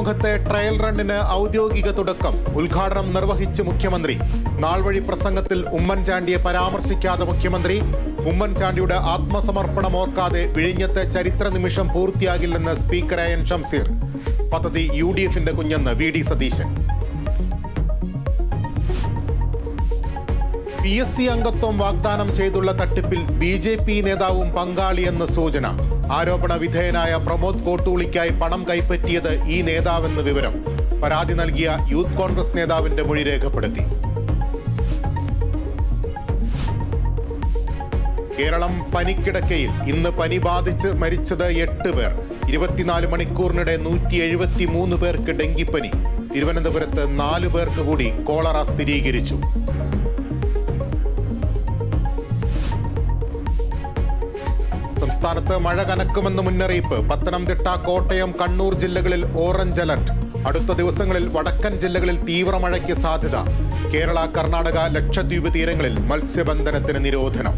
തുറമുഖത്തെ trial റണ്ണിന് ഔദ്യോഗിക തുടക്കം. ഉദ്ഘാടനം നിർവഹിച്ച് മുഖ്യമന്ത്രി. നാൾവഴി പ്രസംഗത്തിൽ ഉമ്മൻചാണ്ടിയെ പരാമർശിക്കാതെ മുഖ്യമന്ത്രി. ഉമ്മൻചാണ്ടിയുടെ ആത്മസമർപ്പണം ഓർക്കാതെ വിഴിഞ്ഞത്തെ ചരിത്ര നിമിഷം പൂർത്തിയാകില്ലെന്ന് സ്പീക്കർ എൻ ഷംസീർ. പദ്ധതി UDFന്റെ കുഞ്ഞെന്ന് VD സതീശൻ. PSC അംഗത്വം വാഗ്ദാനം ചെയ്തുള്ള തട്ടിപ്പിൽ BJP നേതാവും പങ്കാളിയെന്ന് സൂചന. ആരോപണ വിധേയനായ പ്രമോദ് കോട്ടൂളിക്കായി പണം കൈപ്പറ്റിയത് ഈ നേതാവെന്ന് വിവരം. പരാതി നൽകിയ യൂത്ത് കോൺഗ്രസ് നേതാവിന്റെ മൊഴി രേഖപ്പെടുത്തി. കേരളം പനിക്കിടക്കയിൽ. ഇന്ന് പനി ബാധിച്ച് മരിച്ചത് 8 പേർ. 24 മണിക്കൂറിനിടെ 173 പേർക്ക് ഡെങ്കിപ്പനി. തിരുവനന്തപുരത്ത് 4 പേർക്ക് കൂടി കോളറ സ്ഥിരീകരിച്ചു. സംസ്ഥാനത്ത് മഴ കനക്കുമെന്ന് മുന്നറിയിപ്പ്. പത്തനംതിട്ട, കോട്ടയം, കണ്ണൂർ ജില്ലകളിൽ ഓറഞ്ച് അലർട്ട്. അടുത്ത ദിവസങ്ങളിൽ വടക്കൻ ജില്ലകളിൽ തീവ്ര മഴയ്ക്ക് സാധ്യത. കേരള, കർണാടക, ലക്ഷദ്വീപ് തീരങ്ങളിൽ മത്സ്യബന്ധനത്തിന് നിരോധനം.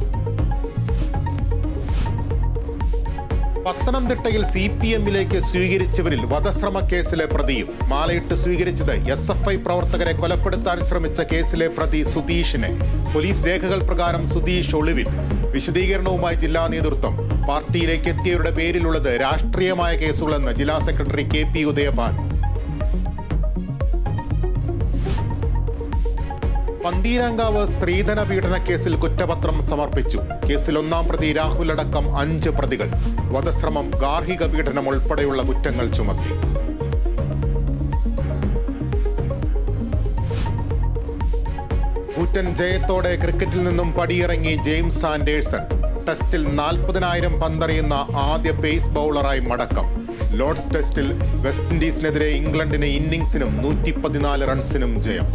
പത്തനംതിട്ടയിൽ CPMലേക്ക് സ്വീകരിച്ചവരിൽ വധശ്രമ കേസിലെ പ്രതിയും. മാലയിട്ട് സ്വീകരിച്ചത് SFI പ്രവർത്തകരെ കൊലപ്പെടുത്താൻ ശ്രമിച്ച കേസിലെ പ്രതി സുധീഷിനെ. പോലീസ് രേഖകൾ പ്രകാരം സുധീഷ് ഒളിവിൽ. വിശദീകരണവുമായി ജില്ലാ നേതൃത്വം. പാർട്ടിയിലേക്ക് എത്തിയവരുടെ പേരിലുള്ളത് രാഷ്ട്രീയമായ കേസുകളെന്ന് ജില്ലാ സെക്രട്ടറി KP ഉദയഭാൻ. പന്തീരാങ്കാവ് സ്ത്രീധന പീഡന കേസിൽ കുറ്റപത്രം സമർപ്പിച്ചു. കേസിൽ 1-ാം പ്രതി രാഹുൽ അടക്കം 5 പ്രതികൾ. വധശ്രമം, ഗാർഹിക പീഡനം ഉൾപ്പെടെയുള്ള കുറ്റങ്ങൾ ചുമത്തി. കൂറ്റൻ ജയത്തോടെ ക്രിക്കറ്റിൽ നിന്നും പടിയിറങ്ങി ജെയിംസ് ആൻഡേഴ്സൺ. ടെസ്റ്റിൽ 40,000 പന്തെറിയുന്ന ആദ്യ പേസ് ബൗളറായി മടക്കം. ലോർഡ്സ് ടെസ്റ്റിൽ വെസ്റ്റ് ഇൻഡീസിനെതിരെ ഇംഗ്ലണ്ടിന് ഇന്നിംഗ്സിനും 114 റൺസിനും ജയം.